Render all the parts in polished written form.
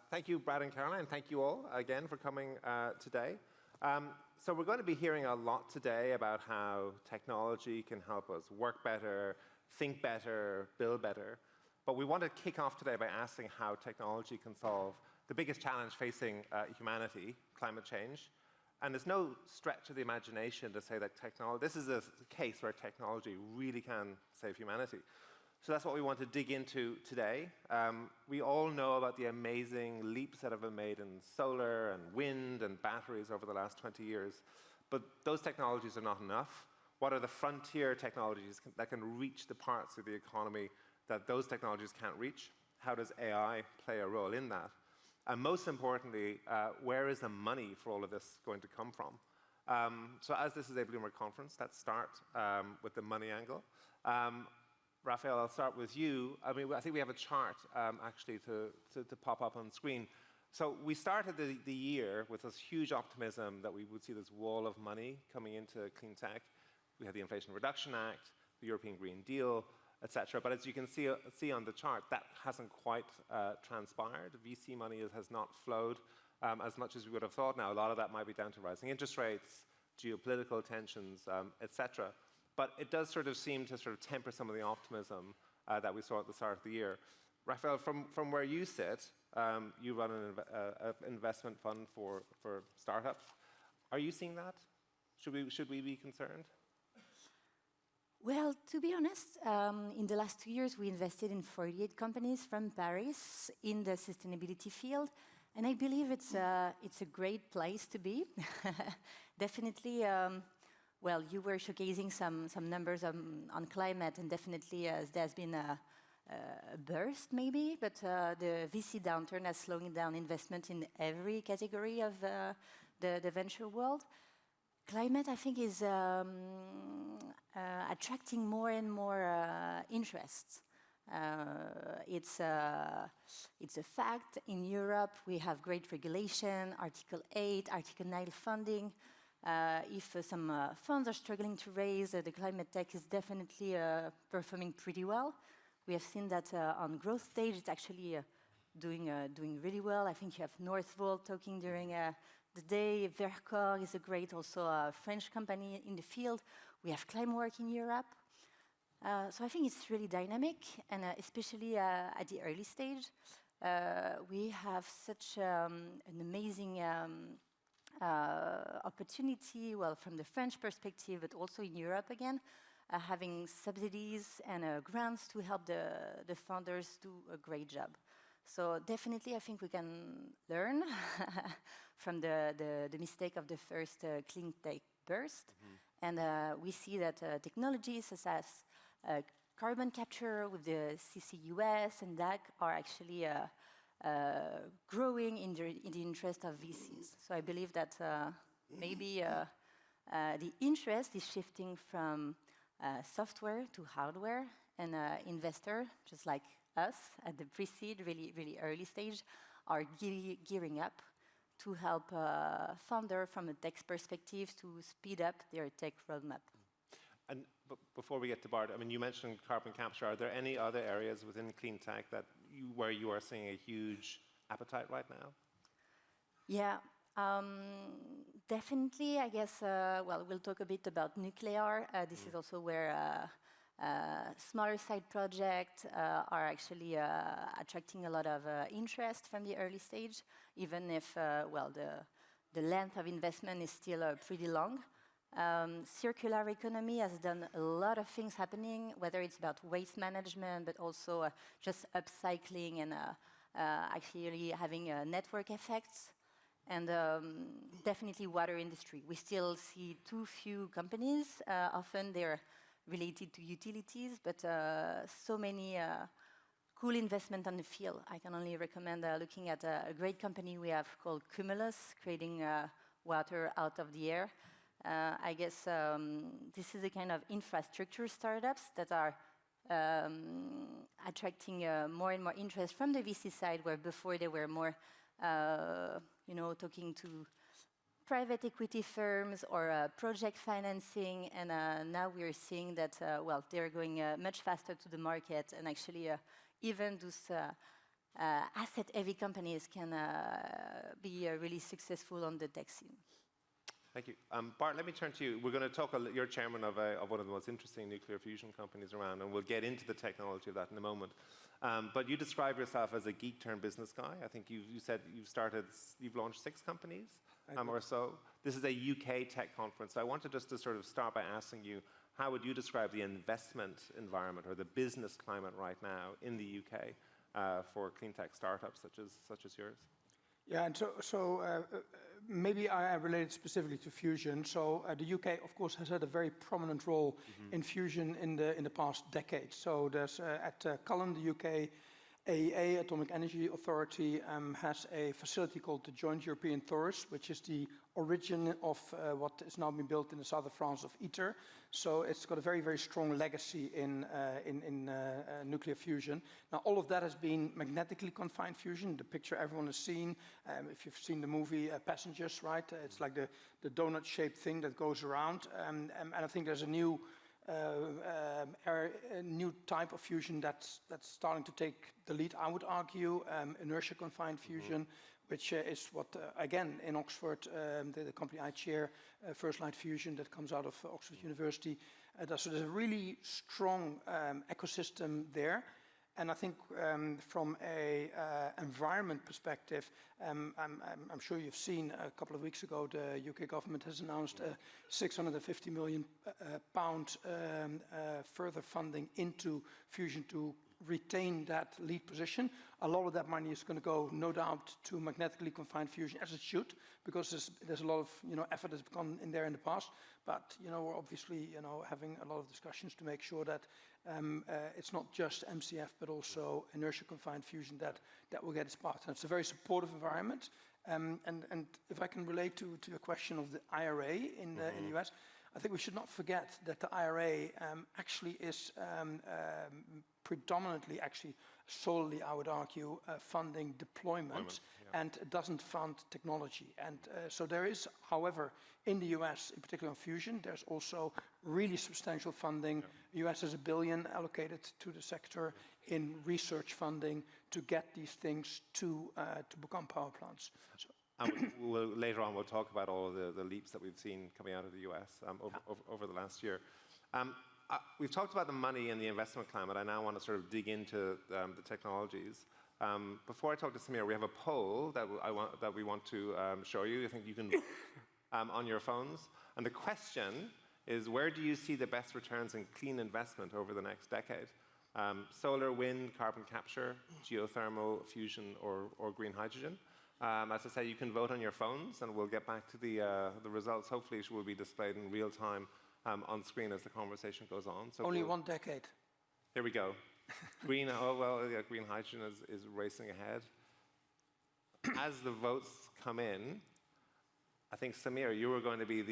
Thank you, Brad and Caroline. Thank you all again for coming today. So we're going to be hearing a lot today about how technology can help us work better, think better, build better. But we want to kick off today by asking how technology can solve the biggest challenge facing humanity, climate change. And there's no stretch of the imagination to say that this is a case where technology really can save humanity. So that's what we want to dig into today. We all know about the amazing leaps that have been made in solar and wind and batteries over the last 20 years. But those technologies are not enough. What are the frontier technologies that can reach the parts of the economy that those technologies can't reach? How does AI play a role in that? And most importantly, where is the money for all of this going to come from? So as this is a Bloomberg conference, let's start with the money angle. Raphael, I'll start with you. I think we have a chart actually to pop up on screen. So we started the year with this huge optimism that we would see this wall of money coming into clean tech. We had the Inflation Reduction Act, the European Green Deal, etc. But as you can see on the chart, that hasn't quite transpired. VC money has not flowed as much as we would have thought. Now, a lot of that might be down to rising interest rates, geopolitical tensions, etc. But it does sort of seem to sort of temper some of the optimism that we saw at the start of the year. Raphael, from where you sit, you run an investment fund for startups. Are you seeing that? Should we be concerned? Well, to be honest, in the last 2 years, we invested in 48 companies from Paris in the sustainability field. And I believe it's a great place to be. Definitely. Well, you were showcasing some numbers on climate, and definitely there's been a burst, maybe, but the VC downturn has slowing down investment in every category of the venture world. Climate, I think, is attracting more and more interest. It's a fact. In Europe, we have great regulation, Article 8, Article 9 funding. If some funds are struggling to raise, the climate tech is definitely performing pretty well. We have seen that on growth stage, it's actually doing really well. I think you have Northvolt talking during the day. Vercor is a great also French company in the field. We have Climework in Europe. So I think it's really dynamic, and especially at the early stage, we have such an amazing opportunity, well, from the French perspective, but also in Europe again, having subsidies and grants to help the founders do a great job. So definitely, I think we can learn from the mistake of the first clean tech burst. And we see that technologies such as carbon capture with the CCUS and DAC are actually growing in the interest of VCs. So I believe that maybe the interest is shifting from software to hardware, and investor, just like us at the pre-seed, really early stage, are gearing up to help founder from a tech perspective to speed up their tech roadmap. And before we get to Bart, I mean, you mentioned carbon capture. Are there any other areas within clean tech where you are seeing a huge appetite right now? Yeah, definitely. I guess, well, we'll talk a bit about nuclear. This is also where smaller side projects are actually attracting a lot of interest from the early stage, even if, well, the length of investment is still pretty long. Circular economy has done a lot of things happening, whether it's about waste management, but also just upcycling and actually having network effects. And definitely water industry. We still see too few companies. Often they're related to utilities, but so many cool investment on the field. I can only recommend looking at a great company we have called Cumulus, creating water out of the air. I guess this is the kind of infrastructure startups that are attracting more and more interest from the VC side, where before they were more, talking to private equity firms or project financing, and now we're seeing that, well, they're going much faster to the market, and actually even those asset-heavy companies can be really successful on the tech scene. Thank you. Bart, let me turn to you. We're going to talk, you're chairman of one of the most interesting nuclear fusion companies around, and we'll get into the technology of that in a moment. But you describe yourself as a geek-turned-business guy. I think you said you've launched 6 companies or so. This is a UK tech conference. So I wanted just to sort of start by asking you, how would you describe the investment environment or the business climate right now in the UK for clean tech startups such as yours? Yeah, and so maybe I relate specifically to fusion. So the UK, of course, has had a very prominent role in fusion in the past decade. So there's at Cullen, the UK AEA, Atomic Energy Authority, has a facility called the Joint European Torus, which is the origin of what is now being built in the south of France of ITER. So it's got a very, very strong legacy in nuclear fusion. Now, all of that has been magnetically confined fusion, the picture everyone has seen. If you've seen the movie Passengers, right? It's like the donut-shaped thing that goes around. And I think there's a new type of fusion that's starting to take the lead, I would argue, inertia confined fusion, which is what, again, in Oxford, the company I chair, First Light Fusion, that comes out of Oxford University, so there's a really strong ecosystem there. And I think from a environment perspective, I'm sure you've seen a couple of weeks ago, the UK government has announced a £650 million further funding into fusion to retain that lead position. A lot of that money is going to go, no doubt, to magnetically confined fusion, as it should, because there's a lot of effort that's gone in there in the past. But we're obviously having a lot of discussions to make sure that it's not just MCF, but also inertia confined fusion that will get its part. And it's a very supportive environment. And if I can relate to your question of the IRA in the US, I think we should not forget that the IRA actually is predominantly, solely, I would argue, funding deployment, and it doesn't fund technology. And so there is, however, in the US, in particular on fusion, there's also really substantial funding. The US has $1 billion allocated to the sector in research funding to get these things to become power plants. So later on, we'll talk about all of the leaps that we've seen coming out of the US over the last year. We've talked about the money and the investment climate. I now want to sort of dig into the technologies. Before I talk to Samir, we have a poll that we want to show you. I think you can vote on your phones. And the question is, where do you see the best returns in clean investment over the next decade? Solar, wind, carbon capture, geothermal, fusion, or green hydrogen? As I say, you can vote on your phones, and we'll get back to the results. Hopefully, it will be displayed in real time on screen as the conversation goes on. So only one decade. Here we go. Green hydrogen is racing ahead. As the votes come in, I think, Samir, you were going to be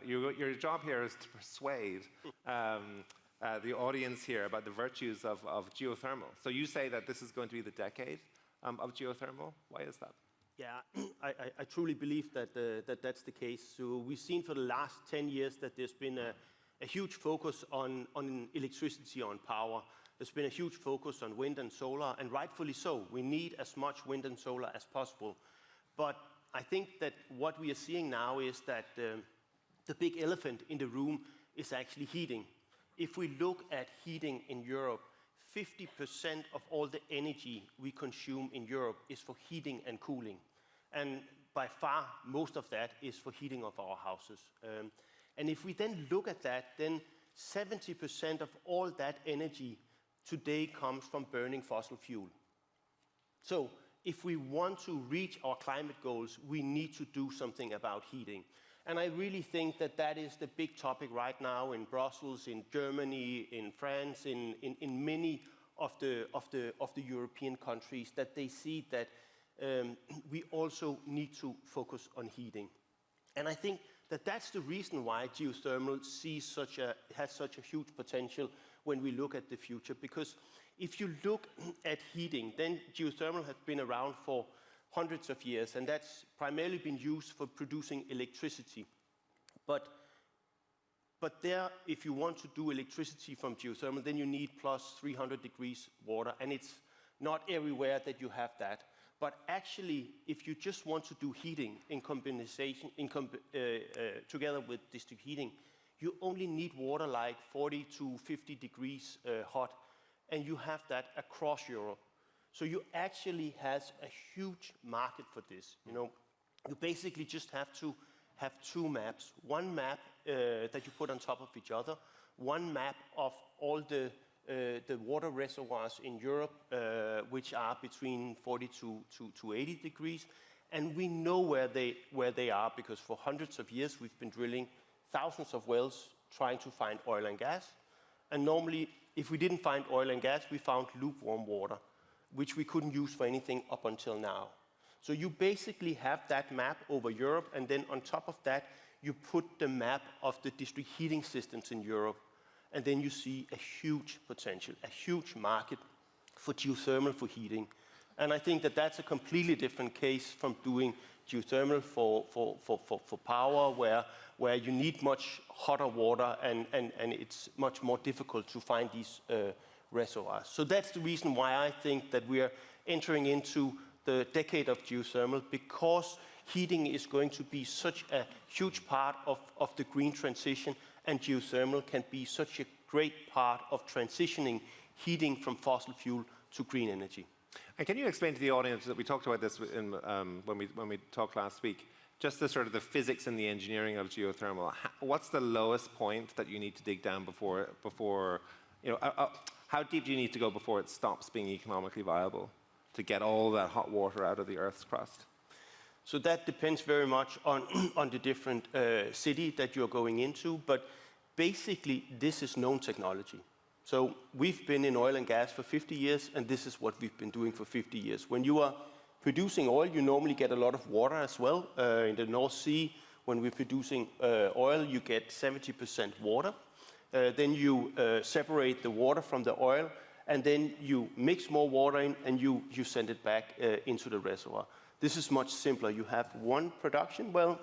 your job here is to persuade the audience here about the virtues of geothermal. So you say that this is going to be the decade of geothermal. Why is that? Yeah, I truly believe that that's the case. So we've seen for the last 10 years that there's been a huge focus on electricity, on power. There's been a huge focus on wind and solar, and rightfully so. We need as much wind and solar as possible. But I think that what we are seeing now is that the big elephant in the room is actually heating. If we look at heating in Europe, 50% of all the energy we consume in Europe is for heating and cooling. And by far, most of that is for heating of our houses. And if we then look at that, then 70% of all that energy today comes from burning fossil fuel. So if we want to reach our climate goals, we need to do something about heating. And I really think that that is the big topic right now in Brussels, in Germany, in France, in many of the European countries, that they see that we also need to focus on heating. And I think that that's the reason why geothermal has such a huge potential when we look at the future. Because if you look at heating, then geothermal has been around for hundreds of years, and that's primarily been used for producing electricity. But there, if you want to do electricity from geothermal, then you need plus 300 degrees water, and it's not everywhere that you have that. But actually, if you just want to do heating in combination, together with district heating, you only need water like 40 to 50 degrees hot, and you have that across Europe. So you actually has a huge market for this. You know, you basically just have to have two maps. One map that you put on top of each other, one map of all the water reservoirs in Europe, which are between 40 to 80 degrees. And we know where they are, because for hundreds of years we've been drilling thousands of wells trying to find oil and gas. And normally, if we didn't find oil and gas, we found lukewarm water, which we couldn't use for anything up until now. So you basically have that map over Europe, and then on top of that, you put the map of the district heating systems in Europe. And then you see a huge potential, a huge market for geothermal for heating. And I think that that's a completely different case from doing geothermal for power, where you need much hotter water, and it's much more difficult to find these reservoirs. So that's the reason why I think that we are entering into the decade of geothermal, because heating is going to be such a huge part of the green transition, and geothermal can be such a great part of transitioning heating from fossil fuel to green energy. And can you explain to the audience that we talked about this when we talked last week, just the sort of the physics and the engineering of geothermal? What's the lowest point that you need to dig down before you know, how deep do you need to go before it stops being economically viable to get all that hot water out of the Earth's crust? So that depends very much on the different city that you're going into, but basically this is known technology. So we've been in oil and gas for 50 years, and this is what we've been doing for 50 years. When you are producing oil, you normally get a lot of water as well. In the North Sea, when we're producing oil, you get 70% water. Then you separate the water from the oil, and then you mix more water in, and you send it back into the reservoir. This is much simpler. You have one production well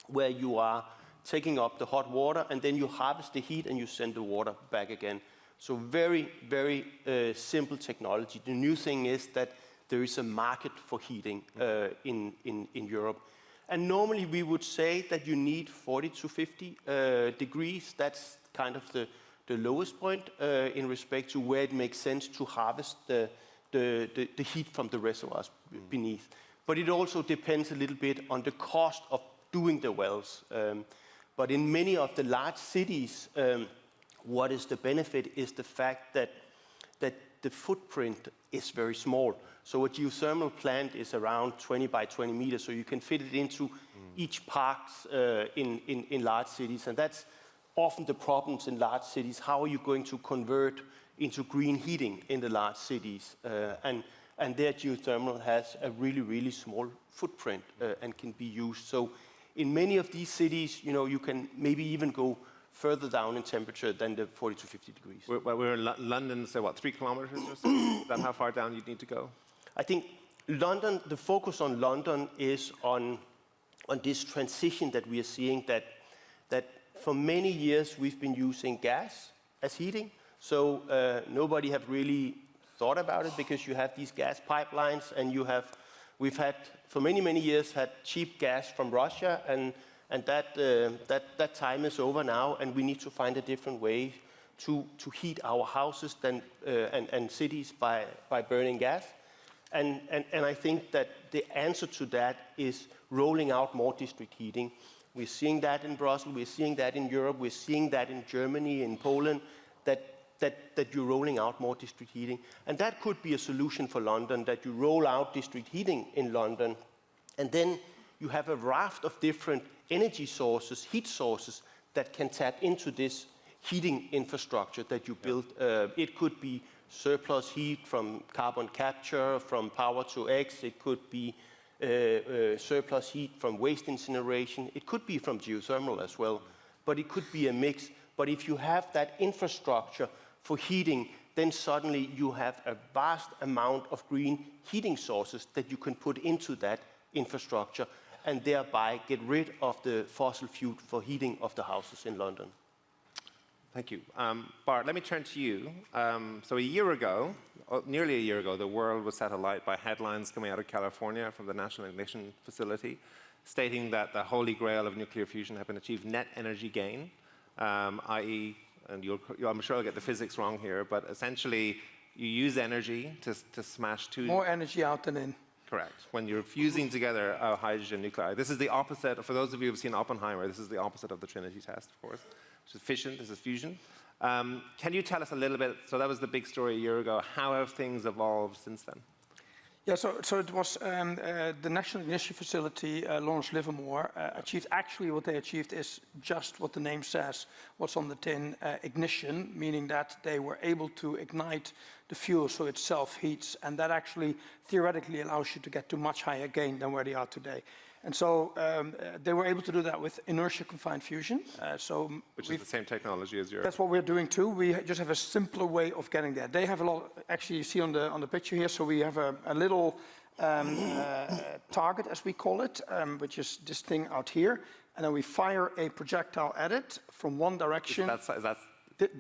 where you are taking up the hot water, and then you harvest the heat and you send the water back again. So very, very simple technology. The new thing is that there is a market for heating in Europe. And normally we would say that you need 40 to 50 degrees. That's kind of the lowest point in respect to where it makes sense to harvest the heat from the reservoirs beneath. But it also depends a little bit on the cost of doing the wells. But in many of the large cities, what is the benefit is the fact that the footprint is very small. So a geothermal plant is around 20 by 20 meters, so you can fit it into each parks in large cities. And that's often the problems in large cities. How are you going to convert into green heating in the large cities? And their geothermal has a really, really small footprint and can be used. So in many of these cities, you know, you can maybe even go further down in temperature than the 40 to 50 degrees. We're in London, so what, 3 kilometers or so? Is that how far down you'd need to go? I think London, the focus on London is on this transition that we are seeing, that for many years we've been using gas as heating. So nobody have really thought about it, because you have these gas pipelines, and we've had for many years had cheap gas from Russia, and that time is over now, and we need to find a different way to heat our houses and cities by burning gas. And I think that the answer to that is rolling out more district heating. We're seeing that in Brussels, we're seeing that in Europe, we're seeing that in Germany, in Poland, that you're rolling out more district heating. And that could be a solution for London, that you roll out district heating in London, and then you have a raft of different energy sources, heat sources, that can tap into this heating infrastructure that you build. It could be surplus heat from carbon capture, from power to X. It could be surplus heat from waste incineration. It could be from geothermal as well, but it could be a mix. But if you have that infrastructure for heating, then suddenly you have a vast amount of green heating sources that you can put into that infrastructure, and thereby get rid of the fossil fuel for heating of the houses in London. Thank you. Bart, let me turn to you. So a year ago, nearly a year ago, the world was set alight by headlines coming out of California from the National Ignition Facility, stating that the holy grail of nuclear fusion had been achieved net energy gain, i.e., and I'm sure I'll get the physics wrong here, but essentially you use energy to smash two... More energy out than in. Correct. When you're fusing together a hydrogen nuclide. This is the opposite, for those of you who have seen Oppenheimer, this is the opposite of the Trinity test, of course, which is fission, this is fusion. Can you tell us a little bit, so that was the big story a year ago, how have things evolved since then? Yeah, so it was the National Ignition Facility, Lawrence Livermore, achieved, actually what they achieved is just what the name says, what's on the tin, ignition, meaning that they were able to ignite the fuel so it self-heats, and that actually theoretically allows you to get to much higher gain than where they are today. And so they were able to do that with inertia-confined fusion. Which is the same technology as yours. That's what we're doing too. We just have a simpler way of getting there. They have a lot, actually you see on the picture here, so we have a little target, as we call it, which is this thing out here. And then we fire a projectile at it from one direction.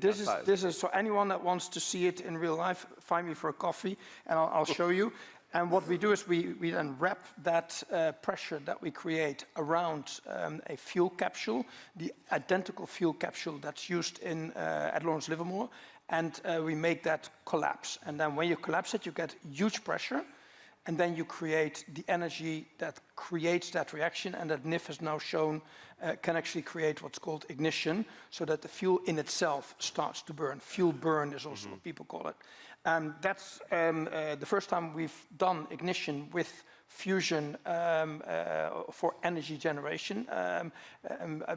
This is, so anyone that wants to see it in real life, find me for a coffee and I'll show you. And what we do is we then wrap that pressure that we create around a fuel capsule, the identical fuel capsule that's used at Lawrence Livermore, and we make that collapse. And then when you collapse it, you get huge pressure, and then you create the energy that creates that reaction, and that NIF has now shown can actually create what's called ignition, so that the fuel in itself starts to burn. Fuel burn is also what people call it. That's the first time we've done ignition with fusion for energy generation.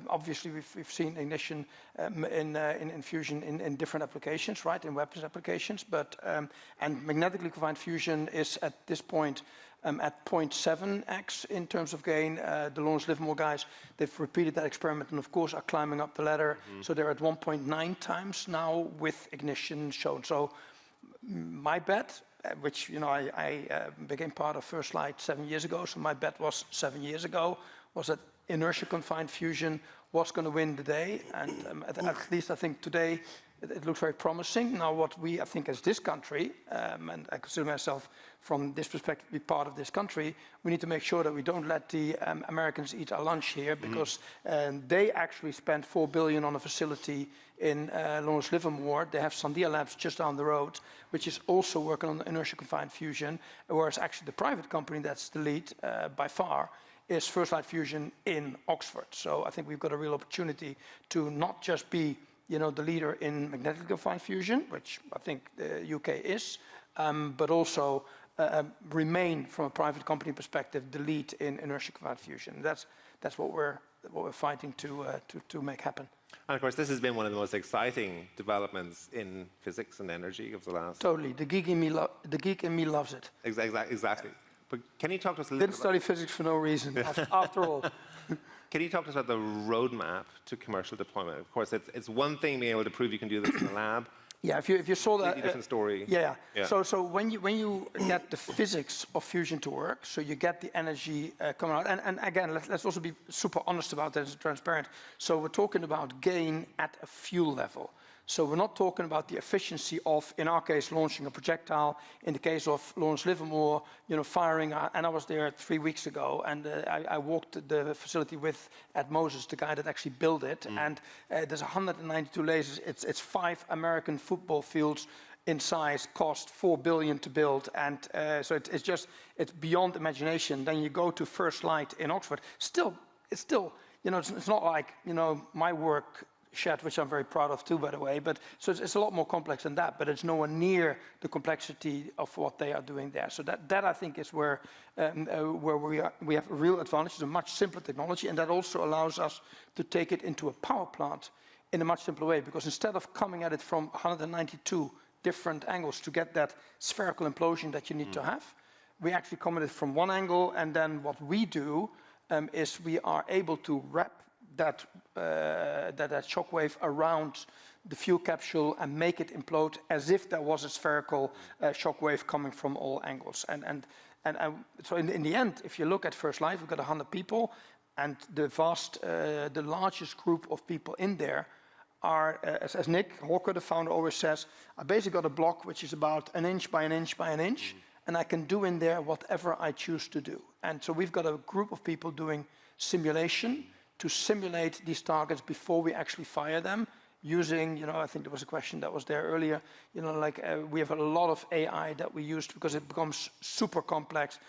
Obviously, we've seen ignition in fusion in different applications, right, in weapons applications. But and magnetically confined fusion is at this point at 0.7x in terms of gain. The Lawrence Livermore guys, they've repeated that experiment and of course are climbing up the ladder. So they're at 1.9 times now with ignition shown. So my bet, which I became part of First Light 7 years ago, so my bet was 7 years ago, was that inertia-confined fusion was going to win the day, and at least I think today it looks very promising. Now what we, I think as this country, and I consider myself from this perspective to be part of this country, we need to make sure that we don't let the Americans eat our lunch here, because they actually spent $4 billion on a facility in Lawrence Livermore. They have Sandia Labs just down the road, which is also working on inertia-confined fusion, whereas actually the private company that's the lead by far is First Light Fusion in Oxford. So I think we've got a real opportunity to not just be the leader in magnetically confined fusion, which I think the UK is, but also remain, from a private company perspective, the lead in inertia-confined fusion. That's what we're fighting to make happen. And of course, this has been one of the most exciting developments in physics and energy of the last... Totally. The geek in me loves it. Exactly. But can you talk to us a little bit... Didn't study physics for no reason, after all. Can you talk to us about the roadmap to commercial deployment? Of course, it's one thing being able to prove you can do this in the lab. Yeah, if you saw that, different story. Yeah. So when you get the physics of fusion to work, so you get the energy coming out, and again, let's also be super honest about that and transparent. So we're talking about gain at a fuel level. So we're not talking about the efficiency of, in our case, launching a projectile. In the case of Lawrence Livermore, firing. And I was there 3 weeks ago, and I walked the facility with Ed Moses, the guy that actually built it. And there's 192 lasers. It's 5 American football fields in size, cost $4 billion to build, and so it's beyond imagination. Then you go to First Light in Oxford. It's still, it's not like my work shed, which I'm very proud of too, by the way. But so it's a lot more complex than that. But it's nowhere near the complexity of what they are doing there. So that I think is where we have a real advantage. It's a much simpler technology, and that also allows us to take it into a power plant in a much simpler way. Because instead of coming at it from 192 different angles to get that spherical implosion that you need to have, we actually come at it from one angle, and then what we do is we are able to wrap that shockwave around the fuel capsule and make it implode as if there was a spherical shockwave coming from all angles. And so in the end, if you look at First Light, we've got 100 people, and the largest group of people in there are, as Nick Hawker, the founder, always says, I basically got a block which is about an inch by an inch by an inch, and I can do in there whatever I choose to do. And so we've got a group of people doing simulation to simulate these targets before we actually fire them, using, I think there was a question that was there earlier, we have a lot of AI that we use because it becomes super complex,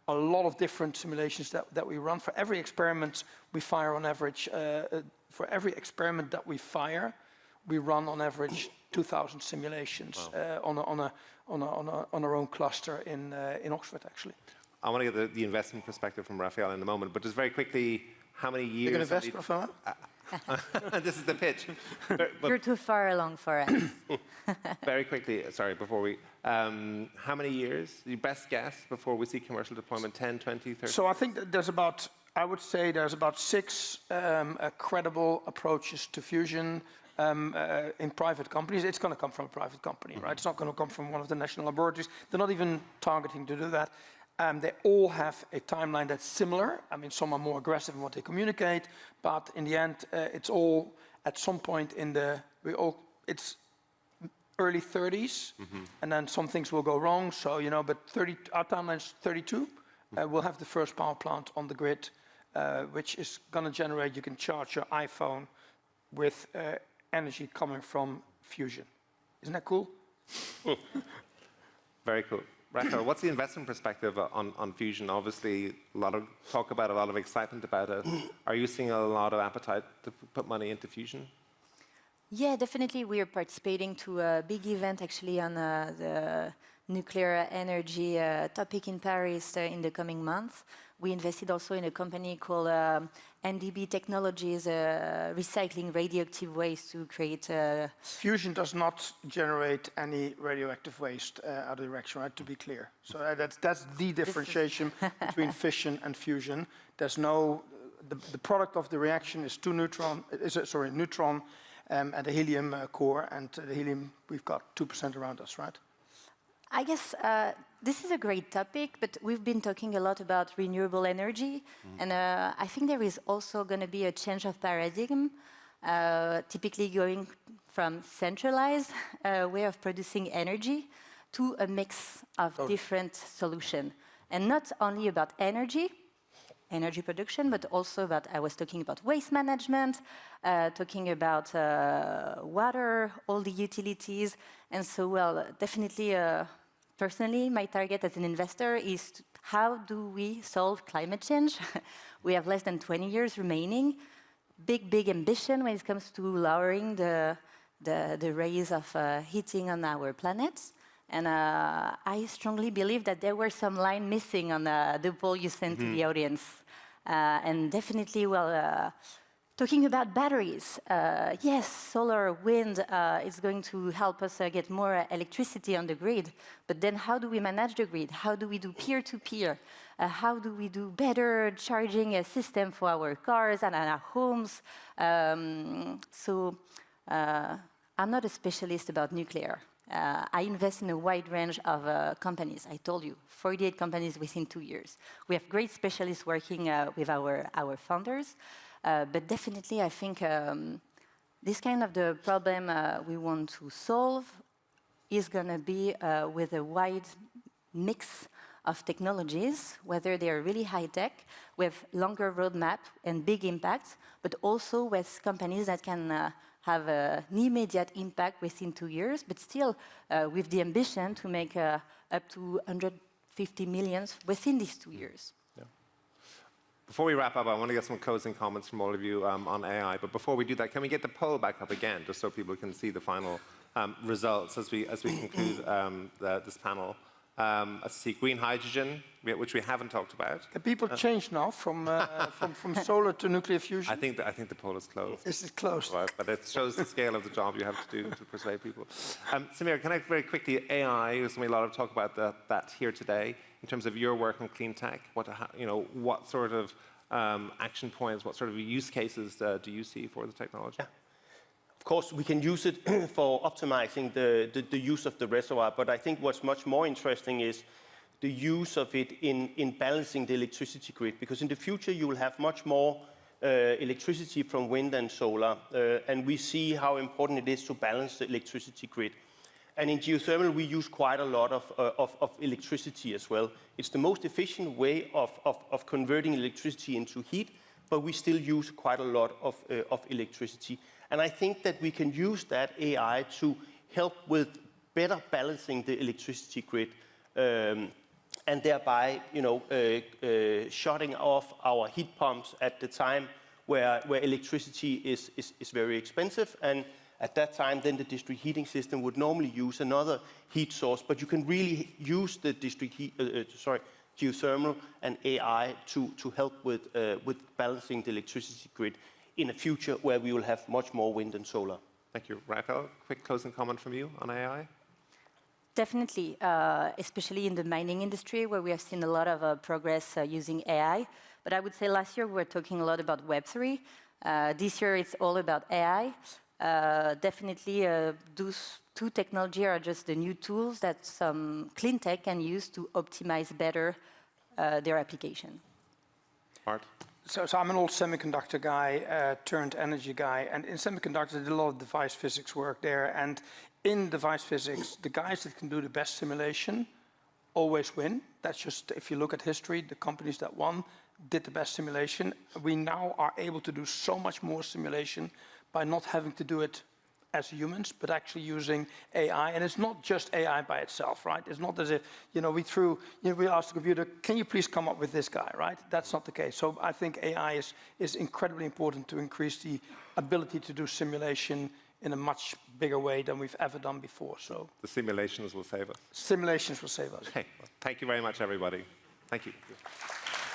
a lot of different simulations that we run. For every experiment we fire on average, for every experiment that we fire, we run on average 2,000 simulations on our own cluster in Oxford, actually. I want to get the investment perspective from Raphaele in a moment, but just very quickly, how many years... You're going to invest, Raphaele? This is the pitch. You're too far along for us. Very quickly, sorry, before we... how many years, your best guess, before we see commercial deployment, 10, 20, 30? So I think that there's about, I would say there's about 6 credible approaches to fusion in private companies. It's going to come from a private company, right? It's not going to come from one of the national laboratories. They're not even targeting to do that. They all have a timeline that's similar. I mean, some are more aggressive in what they communicate, but in the end, it's all at some point in it's early 30s, and then some things will go wrong. So, but our timeline is 32. We'll have the first power plant on the grid, which is going to generate, you can charge your iPhone with energy coming from fusion. Isn't that cool? Very cool. Raphaele, what's the investment perspective on fusion? Obviously, a lot of talk about it, a lot of excitement about it. Are you seeing a lot of appetite to put money into fusion? Yeah, definitely. We are participating to a big event, actually, on the nuclear energy topic in Paris in the coming months. We invested also in a company called NDB Technologies, recycling radioactive waste to create... Fusion does not generate any radioactive waste out of the reaction, right, to be clear. So that's the differentiation between fission and fusion. There's no... The product of the reaction is neutron and a helium core, and the helium, we've got 2% around us, right? I guess this is a great topic, but we've been talking a lot about renewable energy, and I think there is also going to be a change of paradigm, typically going from centralized way of producing energy to a mix of different solutions. And not only about energy production, but also about, I was talking about waste management, talking about water, all the utilities. And so, well, definitely, personally, my target as an investor is how do we solve climate change? We have less than 20 years remaining. Big ambition when it comes to lowering the rays of heating on our planet. And I strongly believe that there were some lines missing on the poll you sent to the audience. And definitely, well, talking about batteries, yes, solar, wind is going to help us get more electricity on the grid. But then how do we manage the grid? How do we do peer-to-peer? How do we do better charging system for our cars and our homes? So I'm not a specialist about nuclear. I invest in a wide range of companies. I told you, 48 companies within 2 years. We have great specialists working with our founders. But definitely, I think this kind of the problem we want to solve is going to be with a wide mix of technologies, whether they are really high-tech, with longer roadmap and big impacts, but also with companies that can have an immediate impact within 2 years, but still with the ambition to make up to 150 million within these 2 years. Yeah. Before we wrap up, I want to get some closing comments from all of you on AI. But before we do that, can we get the poll back up again, just so people can see the final results as we conclude this panel? Let's see, green hydrogen, which we haven't talked about. Can people change now from solar to nuclear fusion? I think the poll is closed. This is closed. Right, but it shows the scale of the job you have to do to persuade people. Samir, can I very quickly, AI, there's going to be a lot of talk about that here today, in terms of your work in clean tech. What sort of action points, what sort of use cases do you see for the technology? Yeah. Of course, we can use it for optimizing the use of the reservoir, but I think what's much more interesting is the use of it in balancing the electricity grid, because in the future you will have much more electricity from wind and solar, and we see how important it is to balance the electricity grid. And in geothermal, we use quite a lot of electricity as well. It's the most efficient way of converting electricity into heat, but we still use quite a lot of electricity. And I think that we can use that AI to help with better balancing the electricity grid, and thereby, shutting off our heat pumps at the time where electricity is very expensive. And at that time, then the district heating system would normally use another heat source, but you can really use the geothermal and AI to help with balancing the electricity grid in a future where we will have much more wind and solar. Thank you. Raphael, quick closing comment from you on AI? Definitely, especially in the mining industry, where we have seen a lot of progress using AI. But I would say last year we were talking a lot about Web3. This year it's all about AI. Definitely, those two technologies are just the new tools that some clean tech can use to optimize better their application. Bart? So I'm an old semiconductor guy, turned energy guy, and in semiconductors, I did a lot of device physics work there. And in device physics, the guys that can do the best simulation always win. That's just, if you look at history, the companies that won did the best simulation. We now are able to do so much more simulation by not having to do it as humans, but actually using AI. And it's not just AI by itself, right? It's not as if, we asked the computer, can you please come up with this guy, right? That's not the case. So I think AI is incredibly important to increase the ability to do simulation in a much bigger way than we've ever done before. So the simulations will save us. Simulations will save us. Okay. Well, thank you very much, everybody. Thank you.